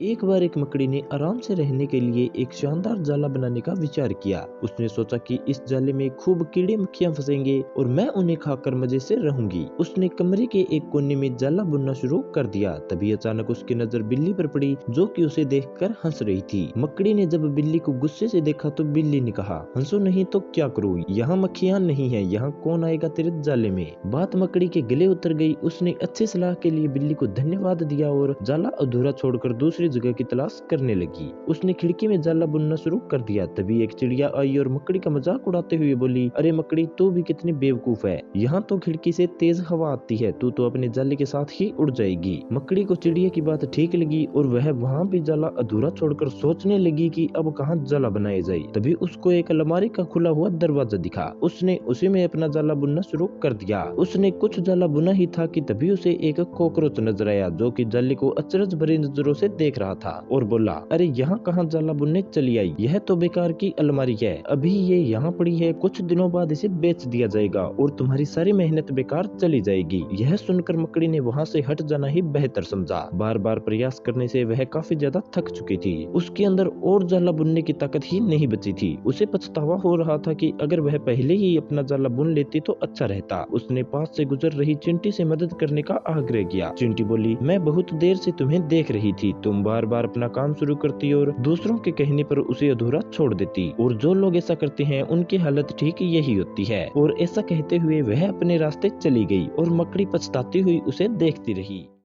एक बार एक मकड़ी ने आराम से रहने के लिए एक शानदार जाला बनाने का विचार किया। उसने सोचा कि इस जाले में खूब कीड़े मक्खियां फंसेंगे और मैं उन्हें खाकर मजे से रहूंगी। उसने कमरे के एक कोने में जाला बुनना शुरू कर दिया। तभी अचानक उसकी नजर बिल्ली पर पड़ी, जो कि उसे देखकर हंस रही थी। मकड़ी ने जब बिल्ली को गुस्से से देखा तो बिल्ली ने कहा, हंसो नहीं तो क्या करूँ, यहाँ मक्खियां नहीं है, यहाँ कौन आएगा तेरे जाले में। बात मकड़ी के गले उतर गई। उसने अच्छी सलाह के लिए बिल्ली को धन्यवाद दिया और जाला अधूरा छोड़कर दूसरी जगह की तलाश करने लगी। उसने खिड़की में जाला बुनना शुरू कर दिया। तभी एक चिड़िया आई और मकड़ी का मजाक उड़ाते हुए बोली, अरे मकड़ी, तू भी कितनी बेवकूफ है, यहाँ तो खिड़की से तेज हवा आती है, तू तो अपने जाले के साथ ही उड़ जाएगी। मकड़ी को चिड़िया की बात ठीक लगी और वह वहाँ भी जाला अधूरा छोड़कर सोचने लगी कि अब कहाँ जाला बनाया जाए। तभी उसको एक अलमारी का खुला हुआ दरवाजा दिखा। उसने उसी में अपना जाला बुनना शुरू कर दिया। उसने कुछ जाला बुना ही था कि तभी उसे एक कॉकरोच नजर आया, जो कि जाले को अचरज भरी नजरों से देख रहा था और बोला, अरे यहाँ कहाँ जाला बुनने चली आई, यह तो बेकार की अलमारी है, अभी ये यहाँ पड़ी है, कुछ दिनों बाद इसे बेच दिया जाएगा और तुम्हारी सारी मेहनत बेकार चली जाएगी। यह सुनकर मकड़ी ने वहाँ से हट जाना ही बेहतर समझा। बार बार प्रयास करने से वह काफी ज्यादा थक चुकी थी। उसके अंदर और जाला बुनने की ताकत ही नहीं बची थी। उसे पछतावा हो रहा था कि अगर वह पहले ही अपना जाला बुन लेती तो अच्छा रहता। उसने पास से गुजर रही चिंटी से मदद करने का आग्रह किया। चिंटी बोली, मैं बहुत देर से तुम्हें देख रही थी, तुम बार बार अपना काम शुरू करती और दूसरों के कहने पर उसे अधूरा छोड़ देती, और जो लोग ऐसा करते हैं उनकी हालत ठीक यही होती है। और ऐसा कहते हुए वह अपने रास्ते चली गई और मकड़ी पछताती हुई उसे देखती रही।